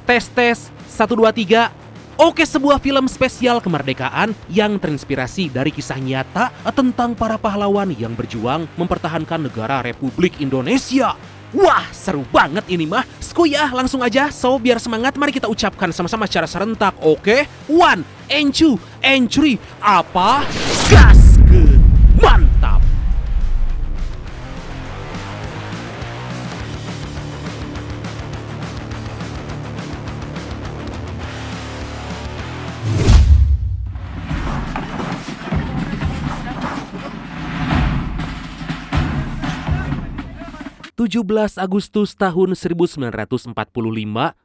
Tes 1 2 3. Oke, sebuah film spesial kemerdekaan yang terinspirasi dari kisah nyata tentang para pahlawan yang berjuang mempertahankan negara Republik Indonesia. Wah, seru banget ini mah. Skuy ya, langsung aja. So, biar semangat, mari kita ucapkan sama-sama secara serentak. Oke? 1, and 2, and 3. Apa? Gaskeun. Mantap. (17 Agustus tahun 1945)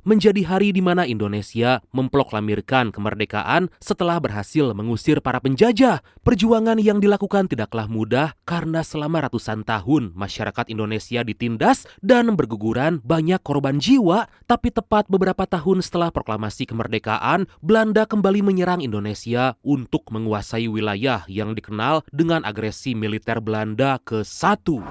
menjadi hari di mana Indonesia memproklamirkan kemerdekaan setelah berhasil mengusir para penjajah. Perjuangan yang dilakukan tidaklah mudah karena selama ratusan tahun masyarakat Indonesia ditindas dan berguguran banyak korban jiwa. Tapi tepat beberapa tahun setelah proklamasi kemerdekaan, Belanda kembali menyerang Indonesia untuk menguasai wilayah yang dikenal dengan agresi militer Belanda ke-1.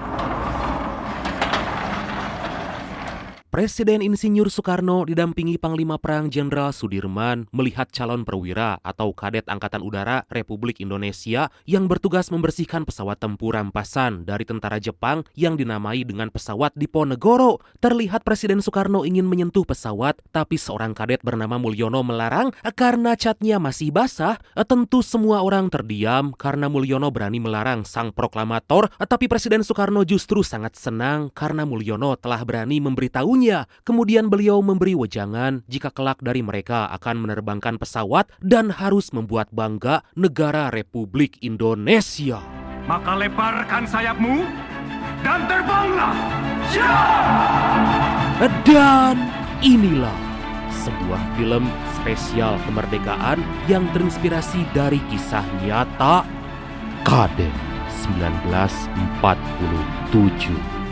Presiden Insinyur Soekarno didampingi Panglima Perang Jenderal Sudirman melihat calon perwira atau kadet Angkatan Udara Republik Indonesia yang bertugas membersihkan pesawat tempur rampasan dari tentara Jepang yang dinamai dengan pesawat Diponegoro. Terlihat Presiden Soekarno ingin menyentuh pesawat, tapi seorang kadet bernama Mulyono melarang karena catnya masih basah. Tentu semua orang terdiam karena Mulyono berani melarang sang proklamator, tapi Presiden Soekarno justru sangat senang karena Mulyono telah berani memberitahu. Kemudian beliau memberi wejangan jika kelak dari mereka akan menerbangkan pesawat dan harus membuat bangga negara Republik Indonesia. Maka leparkan sayapmu dan terbanglah. Dan inilah sebuah film spesial kemerdekaan yang terinspirasi dari kisah nyata Kadet 1947.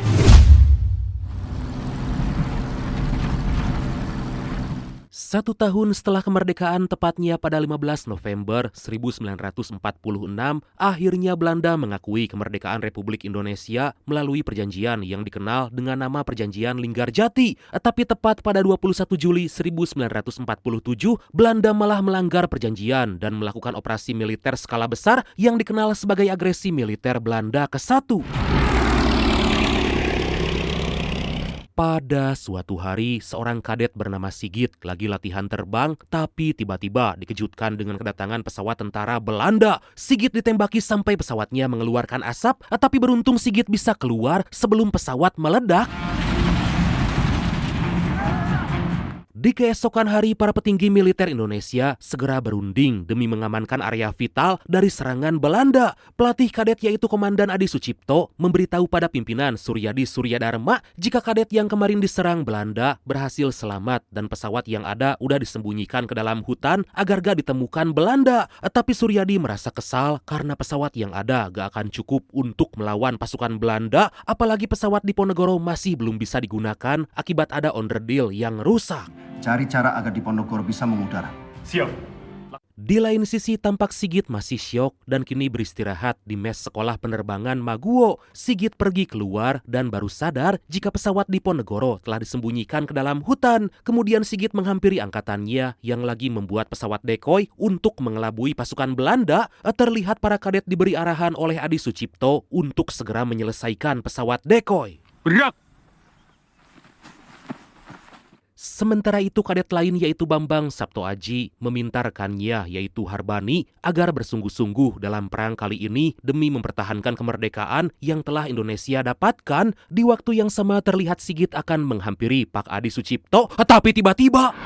1 tahun setelah kemerdekaan, tepatnya pada 15 November 1946, akhirnya Belanda mengakui kemerdekaan Republik Indonesia melalui perjanjian yang dikenal dengan nama Perjanjian Linggarjati. Tapi tepat pada 21 Juli 1947, Belanda malah melanggar perjanjian dan melakukan operasi militer skala besar yang dikenal sebagai agresi militer Belanda ke-1. Pada suatu hari, seorang kadet bernama Sigit lagi latihan terbang, tapi tiba-tiba dikejutkan dengan kedatangan pesawat tentara Belanda. Sigit ditembaki sampai pesawatnya mengeluarkan asap, tapi beruntung Sigit bisa keluar sebelum pesawat meledak. Di keesokan hari, para petinggi militer Indonesia segera berunding demi mengamankan area vital dari serangan Belanda. Pelatih kadet yaitu Komandan Adi Sucipto memberitahu pada pimpinan Suryadi Suryadharma jika kadet yang kemarin diserang Belanda berhasil selamat dan pesawat yang ada udah disembunyikan ke dalam hutan agar gak ditemukan Belanda. Tapi Suryadi merasa kesal karena pesawat yang ada gak akan cukup untuk melawan pasukan Belanda, apalagi pesawat Diponegoro masih belum bisa digunakan akibat ada onderdil yang rusak. Cari cara agar Diponegoro bisa mengudara. Siap. Di lain sisi, tampak Sigit masih syok dan kini beristirahat di mes sekolah penerbangan Maguwo. Sigit pergi keluar dan baru sadar jika pesawat Diponegoro telah disembunyikan ke dalam hutan. Kemudian Sigit menghampiri angkatannya yang lagi membuat pesawat decoy untuk mengelabui pasukan Belanda. Terlihat para kadet diberi arahan oleh Adi Sucipto untuk segera menyelesaikan pesawat decoy. Bergerak. Sementara itu, kadet lain yaitu Bambang Saptoaji meminta rekannya yaitu Harbani agar bersungguh-sungguh dalam perang kali ini demi mempertahankan kemerdekaan yang telah Indonesia dapatkan. Di waktu yang sama terlihat Sigit akan menghampiri Pak Adi Sucipto, tapi tiba-tiba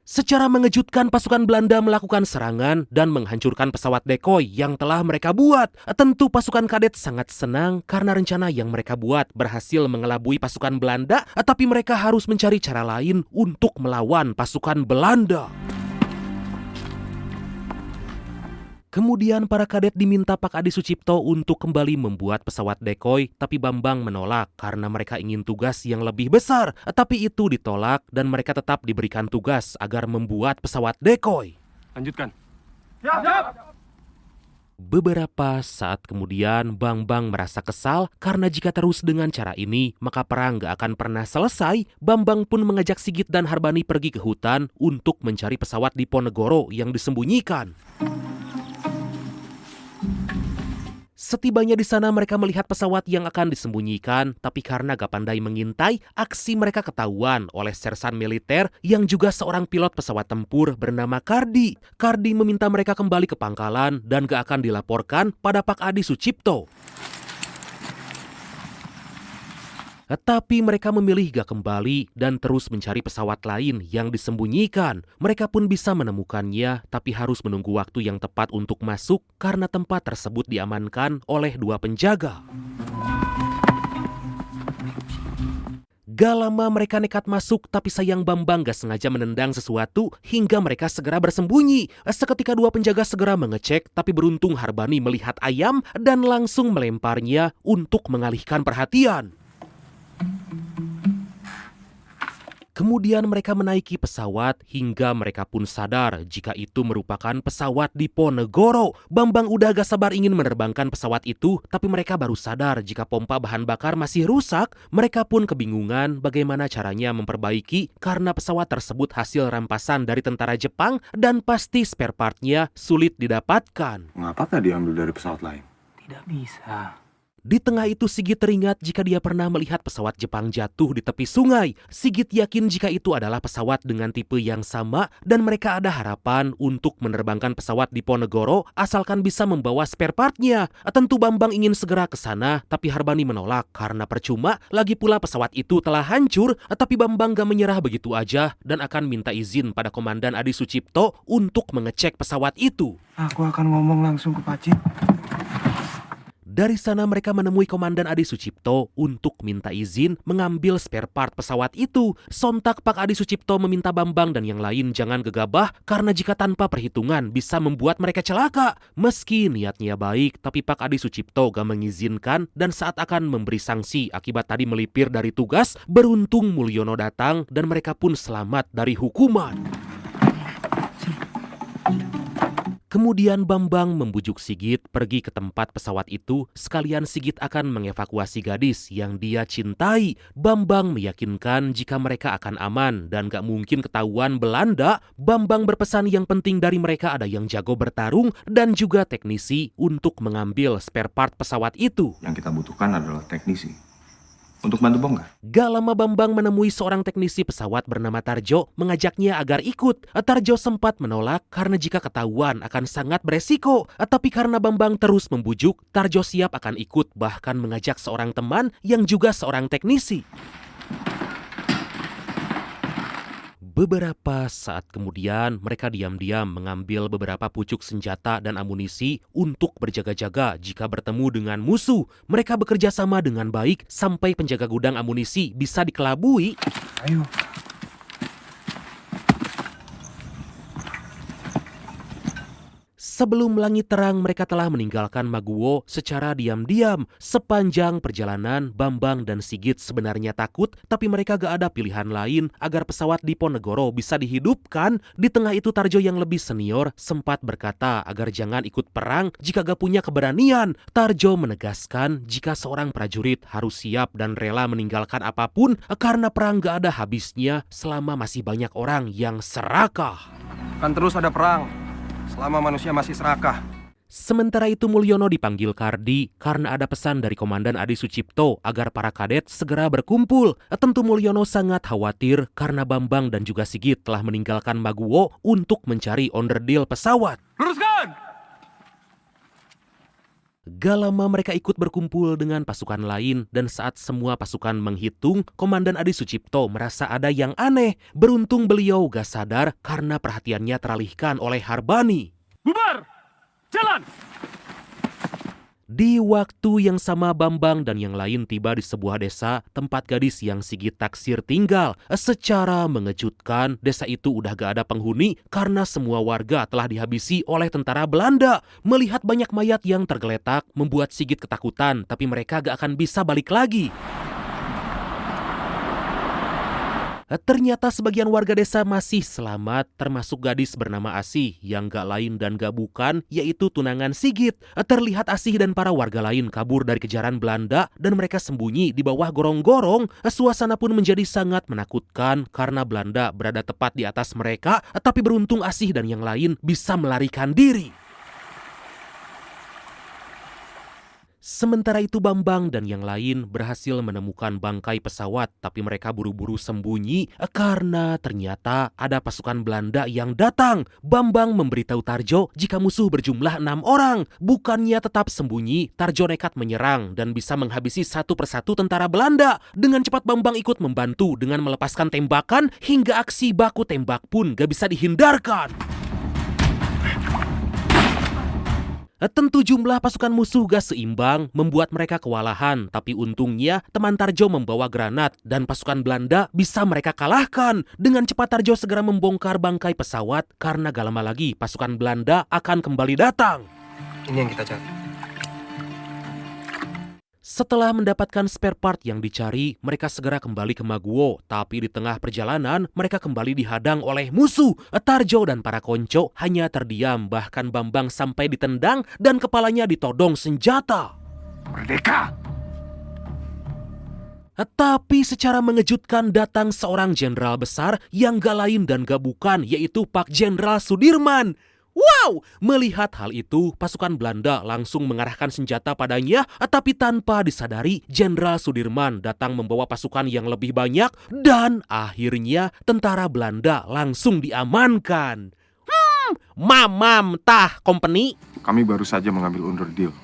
secara mengejutkan pasukan Belanda melakukan serangan dan menghancurkan pesawat decoy yang telah mereka buat. Tentu pasukan kadet sangat senang karena rencana yang mereka buat berhasil mengelabui pasukan Belanda, tapi mereka harus mencari cara lain untuk melawan pasukan Belanda. Kemudian para kadet diminta Pak Adi Sucipto untuk kembali membuat pesawat decoy, tapi Bambang menolak karena mereka ingin tugas yang lebih besar. Tapi itu ditolak dan mereka tetap diberikan tugas agar membuat pesawat decoy. Lanjutkan. Siap. Beberapa saat kemudian, Bambang merasa kesal karena jika terus dengan cara ini, maka perang gak akan pernah selesai. Bambang pun mengajak Sigit dan Harbani pergi ke hutan untuk mencari pesawat Diponegoro yang disembunyikan. Setibanya di sana mereka melihat pesawat yang akan disembunyikan, tapi karena gak pandai mengintai, aksi mereka ketahuan oleh sersan militer yang juga seorang pilot pesawat tempur bernama Kardi. Kardi meminta mereka kembali ke pangkalan dan gak akan dilaporkan pada Pak Adi Sucipto. Tapi mereka memilih gak kembali dan terus mencari pesawat lain yang disembunyikan. Mereka pun bisa menemukannya, tapi harus menunggu waktu yang tepat untuk masuk karena tempat tersebut diamankan oleh 2 penjaga. Gak lama mereka nekat masuk, tapi sayang Bambang gak sengaja menendang sesuatu hingga mereka segera bersembunyi. Seketika 2 penjaga segera mengecek, tapi beruntung Harbani melihat ayam dan langsung melemparnya untuk mengalihkan perhatian. Kemudian mereka menaiki pesawat hingga mereka pun sadar jika itu merupakan pesawat Diponegoro. Bambang udah gak sabar ingin menerbangkan pesawat itu, tapi mereka baru sadar jika pompa bahan bakar masih rusak. Mereka pun kebingungan bagaimana caranya memperbaiki karena pesawat tersebut hasil rampasan dari tentara Jepang dan pasti spare partnya sulit didapatkan. Mengapa tak diambil dari pesawat lain? Tidak bisa. Di tengah itu Sigit teringat jika dia pernah melihat pesawat Jepang jatuh di tepi sungai. Sigit yakin jika itu adalah pesawat dengan tipe yang sama dan mereka ada harapan untuk menerbangkan pesawat Diponegoro asalkan bisa membawa spare partnya. Tentu Bambang ingin segera ke sana, tapi Harbani menolak karena percuma. Lagi pula pesawat itu telah hancur, tapi Bambang gak menyerah begitu aja dan akan minta izin pada Komandan Adi Sucipto untuk mengecek pesawat itu. Aku akan ngomong langsung ke Pacit. Dari sana mereka menemui Komandan Adi Sucipto untuk minta izin mengambil spare part pesawat itu. Sontak Pak Adi Sucipto meminta Bambang dan yang lain jangan gegabah karena jika tanpa perhitungan bisa membuat mereka celaka. Meski niatnya baik, tapi Pak Adi Sucipto gak mengizinkan dan saat akan memberi sanksi akibat tadi melipir dari tugas, beruntung Mulyono datang dan mereka pun selamat dari hukuman. Kemudian Bambang membujuk Sigit pergi ke tempat pesawat itu, sekalian Sigit akan mengevakuasi gadis yang dia cintai. Bambang meyakinkan jika mereka akan aman dan gak mungkin ketahuan Belanda. Bambang berpesan yang penting dari mereka ada yang jago bertarung dan juga teknisi untuk mengambil spare part pesawat itu. Yang kita butuhkan adalah teknisi untuk bantu bongkar. Gak lama Bambang menemui seorang teknisi pesawat bernama Tarjo, mengajaknya agar ikut. Tarjo sempat menolak karena jika ketahuan akan sangat beresiko. Tapi karena Bambang terus membujuk, Tarjo siap akan ikut, bahkan mengajak seorang teman yang juga seorang teknisi. Beberapa saat kemudian, mereka diam-diam mengambil beberapa pucuk senjata dan amunisi untuk berjaga-jaga jika bertemu dengan musuh. Mereka bekerja sama dengan baik sampai penjaga gudang amunisi bisa dikelabui. Ayo. Sebelum langit terang, mereka telah meninggalkan Maguwo secara diam-diam. Sepanjang perjalanan, Bambang dan Sigit sebenarnya takut, tapi mereka gak ada pilihan lain agar pesawat Diponegoro bisa dihidupkan. Di tengah itu Tarjo yang lebih senior sempat berkata agar jangan ikut perang jika gak punya keberanian. Tarjo menegaskan jika seorang prajurit harus siap dan rela meninggalkan apapun karena perang gak ada habisnya selama masih banyak orang yang serakah. Kan terus ada perang selama manusia masih serakah. Sementara itu Mulyono dipanggil Kardi karena ada pesan dari Komandan Adi Sucipto agar para kadet segera berkumpul. Tentu Mulyono sangat khawatir karena Bambang dan juga Sigit telah meninggalkan Maguwo untuk mencari onderdil pesawat. Luruskan! Gak lama mereka ikut berkumpul dengan pasukan lain dan saat semua pasukan menghitung, Komandan Adi Sucipto merasa ada yang aneh. Beruntung beliau gak sadar karena perhatiannya teralihkan oleh Harbani. Bubar! Jalan! Di waktu yang sama Bambang dan yang lain tiba di sebuah desa tempat gadis yang Sigit taksir tinggal. Secara mengejutkan, desa itu udah gak ada penghuni karena semua warga telah dihabisi oleh tentara Belanda. Melihat banyak mayat yang tergeletak membuat Sigit ketakutan, tapi mereka gak akan bisa balik lagi. Ternyata sebagian warga desa masih selamat, termasuk gadis bernama Asih yang gak lain dan gak bukan, yaitu tunangan Sigit. Terlihat Asih dan para warga lain kabur dari kejaran Belanda dan mereka sembunyi di bawah gorong-gorong. Suasana pun menjadi sangat menakutkan karena Belanda berada tepat di atas mereka, tapi beruntung Asih dan yang lain bisa melarikan diri. Sementara itu Bambang dan yang lain berhasil menemukan bangkai pesawat, tapi mereka buru-buru sembunyi karena ternyata ada pasukan Belanda yang datang. Bambang memberitahu Tarjo jika musuh berjumlah 6 orang. Bukannya tetap sembunyi, Tarjo nekat menyerang dan bisa menghabisi satu persatu tentara Belanda. Dengan cepat Bambang ikut membantu dengan melepaskan tembakan hingga aksi baku tembak pun gak bisa dihindarkan. Tentu jumlah pasukan musuh gak seimbang membuat mereka kewalahan, tapi untungnya teman Tarjo membawa granat dan pasukan Belanda bisa mereka kalahkan. Dengan cepat Tarjo segera membongkar bangkai pesawat karena gak lama lagi pasukan Belanda akan kembali datang. Ini yang kita cari. Setelah mendapatkan spare part yang dicari, mereka segera kembali ke Maguwo. Tapi di tengah perjalanan, mereka kembali dihadang oleh musuh. Tarjo dan para konco hanya terdiam, bahkan Bambang sampai ditendang dan kepalanya ditodong senjata. Merdeka! Tapi secara mengejutkan datang seorang jenderal besar yang gak lain dan gak bukan, yaitu Pak Jenderal Sudirman. Wow! Melihat hal itu, pasukan Belanda langsung mengarahkan senjata padanya, tapi tanpa disadari, Jenderal Sudirman datang membawa pasukan yang lebih banyak dan akhirnya tentara Belanda langsung diamankan. Mamam tah company. Kami baru saja mengambil undur deal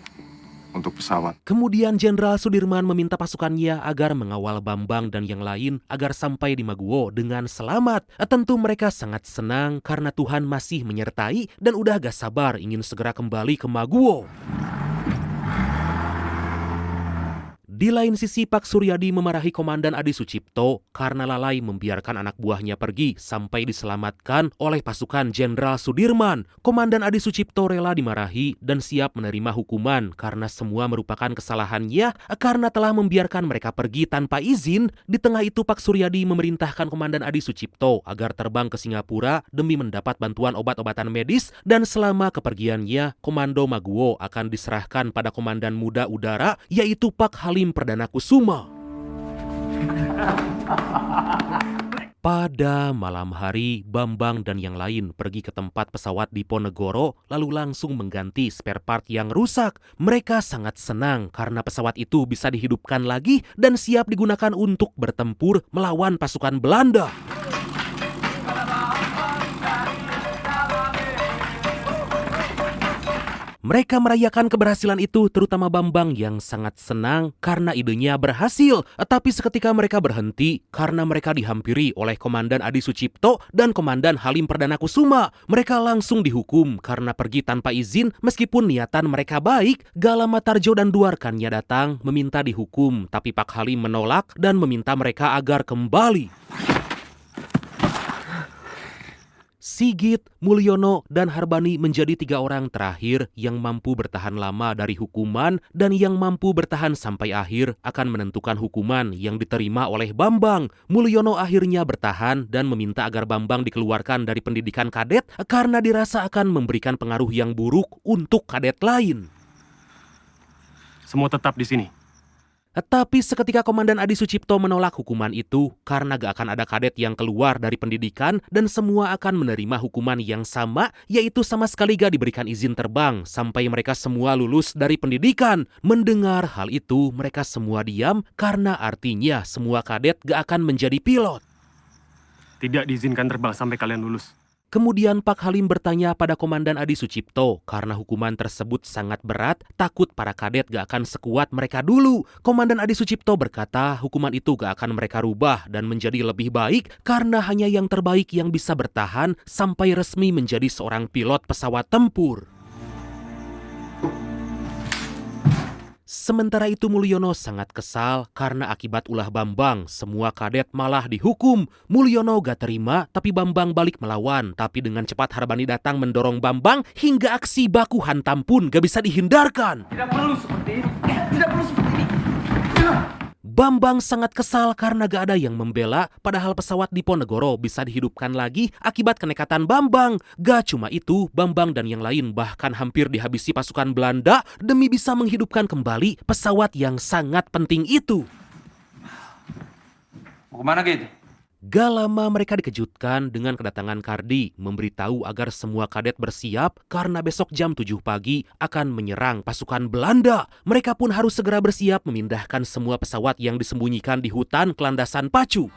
untuk pesawat. Kemudian Jenderal Sudirman meminta pasukannya agar mengawal Bambang dan yang lain agar sampai di Maguwo dengan selamat. Tentu mereka sangat senang karena Tuhan masih menyertai dan udah gak sabar ingin segera kembali ke Maguwo. Di lain sisi, Pak Suryadi memarahi Komandan Adi Sucipto karena lalai membiarkan anak buahnya pergi sampai diselamatkan oleh pasukan Jenderal Sudirman. Komandan Adi Sucipto rela dimarahi dan siap menerima hukuman karena semua merupakan kesalahannya karena telah membiarkan mereka pergi tanpa izin. Di tengah itu, Pak Suryadi memerintahkan Komandan Adi Sucipto agar terbang ke Singapura demi mendapat bantuan obat-obatan medis dan selama kepergiannya, Komando Maguwo akan diserahkan pada Komandan Muda Udara yaitu Pak Halim Perdana Kusuma. Pada malam hari, Bambang dan yang lain pergi ke tempat pesawat di Ponegoro lalu langsung mengganti spare part yang rusak. Mereka sangat senang karena pesawat itu bisa dihidupkan lagi dan siap digunakan untuk bertempur melawan pasukan Belanda. Mereka merayakan keberhasilan itu, terutama Bambang yang sangat senang karena idenya berhasil. Tapi seketika mereka berhenti karena mereka dihampiri oleh Komandan Adi Sucipto dan Komandan Halim Perdana Kusuma. Mereka langsung dihukum karena pergi tanpa izin meskipun niatan mereka baik. Gak lama Tarjo dan dua rekannya datang meminta dihukum, tapi Pak Halim menolak dan meminta mereka agar kembali. Sigit, Mulyono, dan Harbani menjadi 3 orang terakhir yang mampu bertahan lama dari hukuman dan yang mampu bertahan sampai akhir akan menentukan hukuman yang diterima oleh Bambang. Mulyono akhirnya bertahan dan meminta agar Bambang dikeluarkan dari pendidikan kadet karena dirasa akan memberikan pengaruh yang buruk untuk kadet lain. Semua tetap di sini. Tapi seketika Komandan Adi Sucipto menolak hukuman itu karena gak akan ada kadet yang keluar dari pendidikan dan semua akan menerima hukuman yang sama, yaitu sama sekali gak diberikan izin terbang sampai mereka semua lulus dari pendidikan. Mendengar hal itu, mereka semua diam karena artinya semua kadet gak akan menjadi pilot. Tidak diizinkan terbang sampai kalian lulus. Kemudian Pak Halim bertanya pada Komandan Adi Sucipto karena hukuman tersebut sangat berat, takut para kadet gak akan sekuat mereka dulu. Komandan Adi Sucipto berkata hukuman itu gak akan mereka rubah dan menjadi lebih baik karena hanya yang terbaik yang bisa bertahan sampai resmi menjadi seorang pilot pesawat tempur. Sementara itu Mulyono sangat kesal karena akibat ulah Bambang, semua kadet malah dihukum. Mulyono gak terima, tapi Bambang balik melawan. Tapi dengan cepat Harbani datang mendorong Bambang hingga aksi baku hantam pun gak bisa dihindarkan. Tidak perlu seperti ini. Tidak perlu seperti ini. Bambang sangat kesal karena gak ada yang membela, padahal pesawat Diponegoro bisa dihidupkan lagi akibat kenekatan Bambang. Gak cuma itu, Bambang dan yang lain bahkan hampir dihabisi pasukan Belanda demi bisa menghidupkan kembali pesawat yang sangat penting itu. Mau kemana gitu? Gak lama mereka dikejutkan dengan kedatangan Kardi memberitahu agar semua kadet bersiap karena besok jam 7 pagi akan menyerang pasukan Belanda. Mereka pun harus segera bersiap memindahkan semua pesawat yang disembunyikan di hutan ke landasan pacu.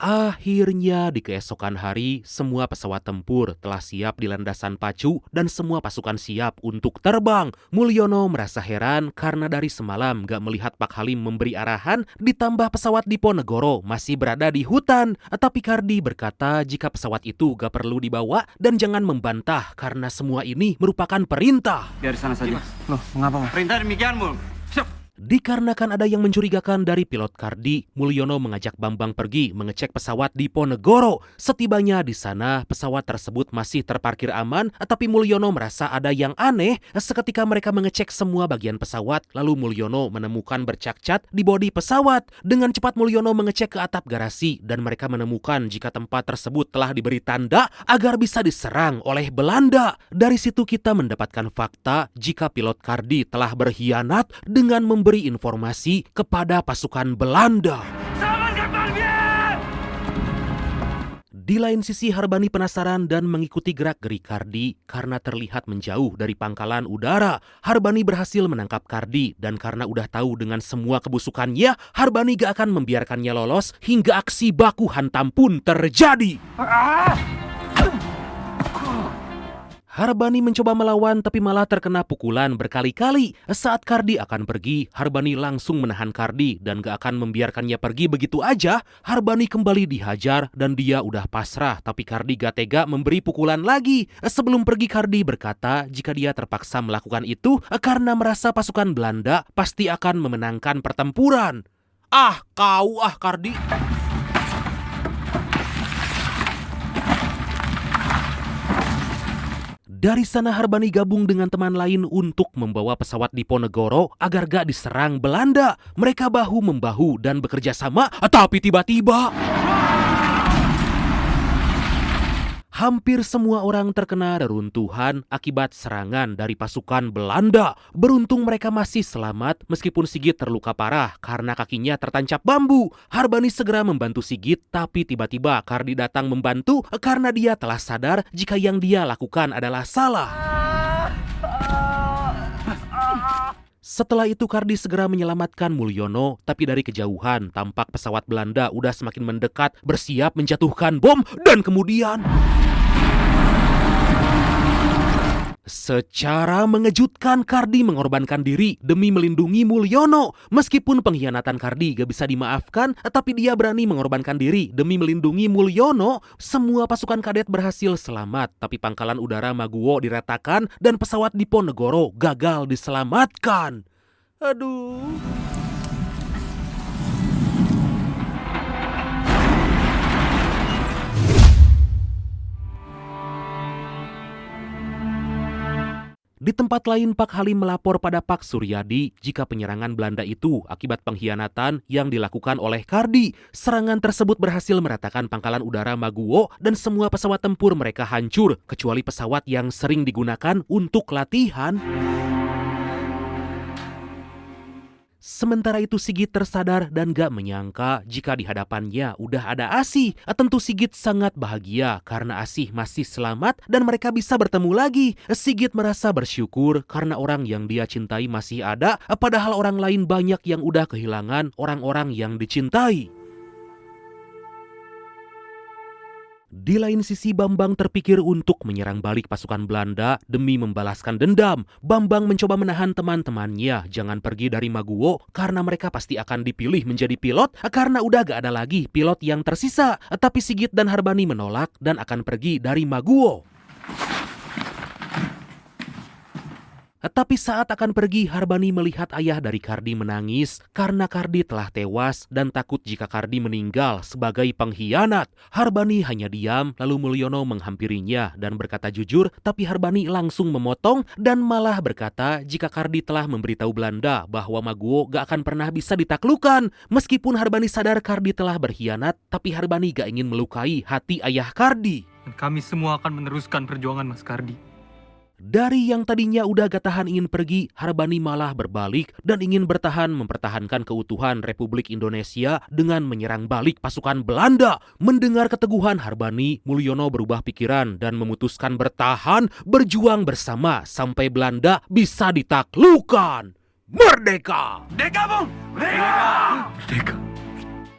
Akhirnya di keesokan hari, semua pesawat tempur telah siap di landasan pacu dan semua pasukan siap untuk terbang. Mulyono merasa heran karena dari semalam gak melihat Pak Halim memberi arahan, ditambah pesawat Diponegoro masih berada di hutan. Tapi Kardi berkata jika pesawat itu gak perlu dibawa dan jangan membantah karena semua ini merupakan perintah. Biar sana saja. Loh, mengapa, Mas? Perintah demikian, Mul. Siap. Dikarenakan ada yang mencurigakan dari pilot Kardi, Mulyono mengajak Bambang pergi mengecek pesawat Diponegoro. Setibanya di sana, pesawat tersebut masih terparkir aman, tapi Mulyono merasa ada yang aneh. Seketika mereka mengecek semua bagian pesawat, lalu Mulyono menemukan bercacat di bodi pesawat. Dengan cepat Mulyono mengecek ke atap garasi dan mereka menemukan jika tempat tersebut telah diberi tanda agar bisa diserang oleh Belanda. Dari situ kita mendapatkan fakta jika pilot Kardi telah berkhianat dengan memberi informasi kepada pasukan Belanda. Di lain sisi, Harbani penasaran dan mengikuti gerak-gerik Kardi karena terlihat menjauh dari pangkalan udara. Harbani berhasil menangkap Kardi dan karena udah tahu dengan semua kebusukannya, Harbani gak akan membiarkannya lolos hingga aksi baku hantam pun terjadi. Harbani mencoba melawan tapi malah terkena pukulan berkali-kali. Saat Kardi akan pergi, Harbani langsung menahan Kardi dan gak akan membiarkannya pergi begitu aja. Harbani kembali dihajar dan dia udah pasrah, tapi Kardi gak tega memberi pukulan lagi. Sebelum pergi, Kardi berkata jika dia terpaksa melakukan itu karena merasa pasukan Belanda pasti akan memenangkan pertempuran. Kardi. Dari sana Harbani gabung dengan teman lain untuk membawa pesawat Diponegoro agar gak diserang Belanda. Mereka bahu-membahu dan bekerja sama, tapi tiba-tiba hampir semua orang terkena reruntuhan akibat serangan dari pasukan Belanda. Beruntung mereka masih selamat meskipun Sigit terluka parah karena kakinya tertancap bambu. Harbani segera membantu Sigit, tapi tiba-tiba Kardi datang membantu karena dia telah sadar jika yang dia lakukan adalah salah. Setelah itu Kardi segera menyelamatkan Mulyono, tapi dari kejauhan tampak pesawat Belanda udah semakin mendekat bersiap menjatuhkan bom dan kemudian secara mengejutkan Kardi mengorbankan diri demi melindungi Mulyono. Meskipun pengkhianatan Kardi gak bisa dimaafkan, tapi dia berani mengorbankan diri demi melindungi Mulyono. Semua pasukan kadet berhasil selamat, tapi pangkalan udara Maguwo diratakan dan pesawat Diponegoro gagal diselamatkan. Aduh. Di tempat lain, Pak Halim melapor pada Pak Suryadi jika penyerangan Belanda itu akibat pengkhianatan yang dilakukan oleh Kardi. Serangan tersebut berhasil meratakan pangkalan udara Maguwo dan semua pesawat tempur mereka hancur, kecuali pesawat yang sering digunakan untuk latihan. Sementara itu Sigit tersadar dan gak menyangka jika di hadapannya udah ada Asih. Tentu Sigit sangat bahagia karena Asih masih selamat dan mereka bisa bertemu lagi. Sigit merasa bersyukur karena orang yang dia cintai masih ada, padahal orang lain banyak yang udah kehilangan orang-orang yang dicintai. Di lain sisi, Bambang terpikir untuk menyerang balik pasukan Belanda demi membalaskan dendam. Bambang mencoba menahan teman-temannya jangan pergi dari Maguwo karena mereka pasti akan dipilih menjadi pilot karena udah gak ada lagi pilot yang tersisa. Tapi Sigit dan Harbani menolak dan akan pergi dari Maguwo. Tapi saat akan pergi, Harbani melihat ayah dari Kardi menangis karena Kardi telah tewas dan takut jika Kardi meninggal sebagai pengkhianat. Harbani hanya diam, lalu Mulyono menghampirinya dan berkata jujur, tapi Harbani langsung memotong dan malah berkata jika Kardi telah memberitahu Belanda bahwa Maguwo gak akan pernah bisa ditaklukkan. Meskipun Harbani sadar Kardi telah berkhianat, tapi Harbani gak ingin melukai hati ayah Kardi. Dan kami semua akan meneruskan perjuangan Mas Kardi. Dari yang tadinya udah gak tahan ingin pergi, Harbani malah berbalik dan ingin mempertahankan keutuhan Republik Indonesia dengan menyerang balik pasukan Belanda. Mendengar keteguhan Harbani, Mulyono berubah pikiran dan memutuskan bertahan, berjuang bersama sampai Belanda bisa ditaklukkan. Merdeka! Merdeka, Bung! Merdeka!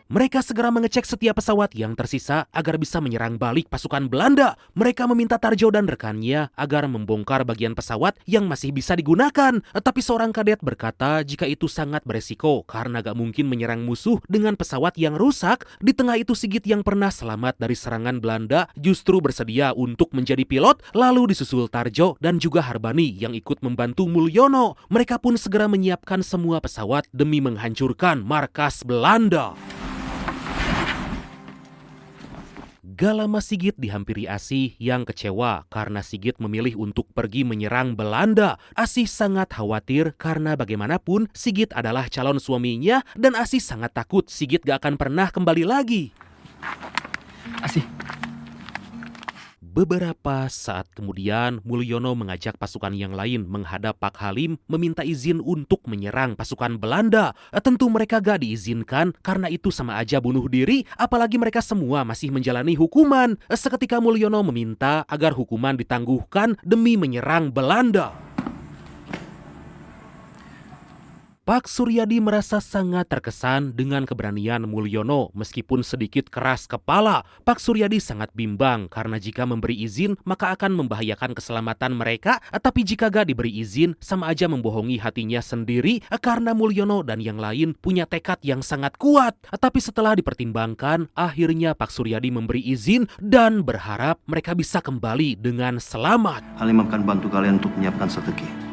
Mereka segera mengecek setiap pesawat yang tersisa agar bisa menyerang balik pasukan Belanda. Mereka meminta Tarjo dan rekannya agar membongkar bagian pesawat yang masih bisa digunakan. Tapi seorang kadet berkata jika itu sangat beresiko karena gak mungkin menyerang musuh dengan pesawat yang rusak. Di tengah itu Sigit yang pernah selamat dari serangan Belanda justru bersedia untuk menjadi pilot. Lalu disusul Tarjo dan juga Harbani yang ikut membantu Mulyono. Mereka pun segera menyiapkan semua pesawat demi menghancurkan markas Belanda. Gak lama Sigit dihampiri Asih yang kecewa karena Sigit memilih untuk pergi menyerang Belanda. Asih sangat khawatir karena bagaimanapun Sigit adalah calon suaminya dan Asih sangat takut Sigit gak akan pernah kembali lagi. Asih. Beberapa saat kemudian, Mulyono mengajak pasukan yang lain menghadap Pak Halim meminta izin untuk menyerang pasukan Belanda. Tentu mereka gak diizinkan karena itu sama aja bunuh diri, apalagi mereka semua masih menjalani hukuman. Seketika Mulyono meminta agar hukuman ditangguhkan demi menyerang Belanda. Pak Suryadi merasa sangat terkesan dengan keberanian Mulyono meskipun sedikit keras kepala. Pak Suryadi sangat bimbang karena jika memberi izin maka akan membahayakan keselamatan mereka. Tapi jika gak diberi izin sama aja membohongi hatinya sendiri karena Mulyono dan yang lain punya tekad yang sangat kuat. Tapi setelah dipertimbangkan akhirnya Pak Suryadi memberi izin dan berharap mereka bisa kembali dengan selamat. Halim akan bantu kalian untuk menyiapkan strategi.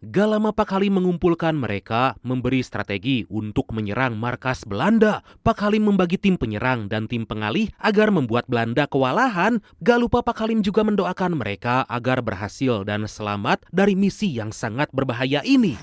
Gak lama Pak Halim mengumpulkan mereka, memberi strategi untuk menyerang markas Belanda. Pak Halim membagi tim penyerang dan tim pengalih agar membuat Belanda kewalahan. Gak lupa Pak Halim juga mendoakan mereka agar berhasil dan selamat dari misi yang sangat berbahaya ini.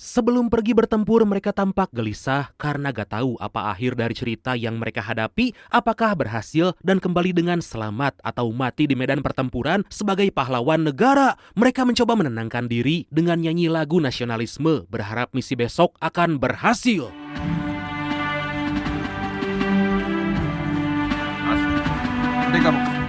Sebelum pergi bertempur, mereka tampak gelisah karena gak tahu apa akhir dari cerita yang mereka hadapi, apakah berhasil dan kembali dengan selamat atau mati di medan pertempuran sebagai pahlawan negara. Mereka mencoba menenangkan diri dengan nyanyi lagu nasionalisme, berharap misi besok akan berhasil. Merdeka, Bung.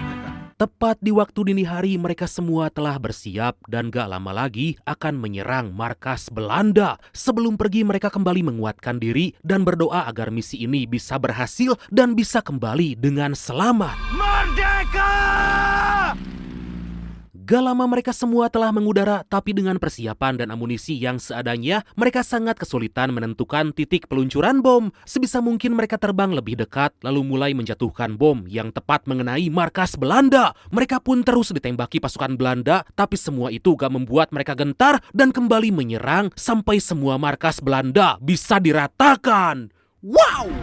Tepat di waktu dini hari mereka semua telah bersiap dan gak lama lagi akan menyerang markas Belanda. Sebelum pergi mereka kembali menguatkan diri dan berdoa agar misi ini bisa berhasil dan bisa kembali dengan selamat. Merdeka! Gak lama mereka semua telah mengudara, tapi dengan persiapan dan amunisi yang seadanya, mereka sangat kesulitan menentukan titik peluncuran bom. Sebisa mungkin mereka terbang lebih dekat, lalu mulai menjatuhkan bom yang tepat mengenai markas Belanda. Mereka pun terus ditembaki pasukan Belanda, tapi semua itu gak membuat mereka gentar dan kembali menyerang sampai semua markas Belanda bisa diratakan. Wow!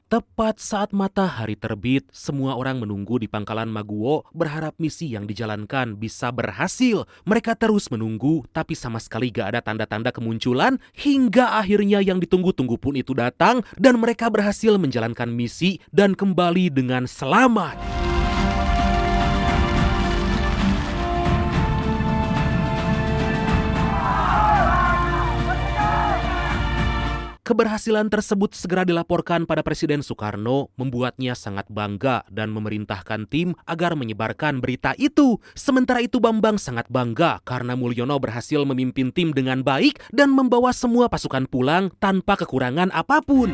Tepat saat matahari terbit, semua orang menunggu di pangkalan Maguwo berharap misi yang dijalankan bisa berhasil. Mereka terus menunggu, tapi sama sekali gak ada tanda-tanda kemunculan, hingga akhirnya yang ditunggu-tunggu pun itu datang, dan mereka berhasil menjalankan misi dan kembali dengan selamat. Keberhasilan tersebut segera dilaporkan pada Presiden Soekarno, membuatnya sangat bangga dan memerintahkan tim agar menyebarkan berita itu. Sementara itu Bambang sangat bangga karena Mulyono berhasil memimpin tim dengan baik dan membawa semua pasukan pulang tanpa kekurangan apapun.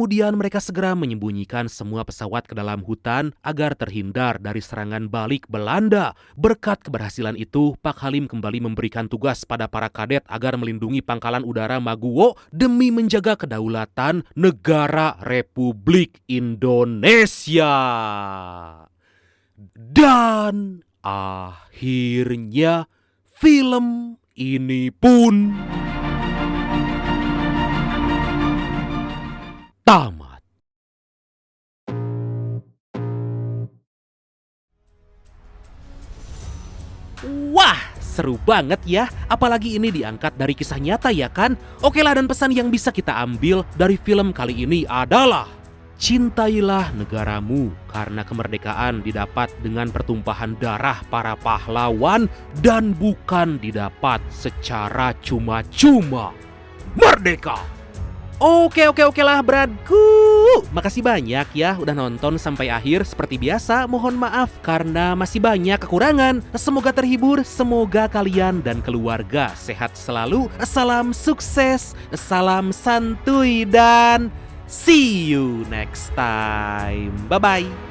Kemudian mereka segera menyembunyikan semua pesawat ke dalam hutan agar terhindar dari serangan balik Belanda. Berkat keberhasilan itu, Pak Halim kembali memberikan tugas pada para kadet agar melindungi pangkalan udara Maguwo demi menjaga kedaulatan negara Republik Indonesia. Dan akhirnya film ini pun tamat. Wah, seru banget ya. Apalagi ini diangkat dari kisah nyata ya kan? Oke lah, dan pesan yang bisa kita ambil dari film kali ini adalah cintailah negaramu karena kemerdekaan didapat dengan pertumpahan darah para pahlawan dan bukan didapat secara cuma-cuma. Merdeka! Oke lah bradku. Makasih banyak ya udah nonton sampai akhir. Seperti biasa mohon maaf karena masih banyak kekurangan. Semoga terhibur, semoga kalian dan keluarga sehat selalu. Salam sukses, salam santuy dan see you next time. Bye-bye.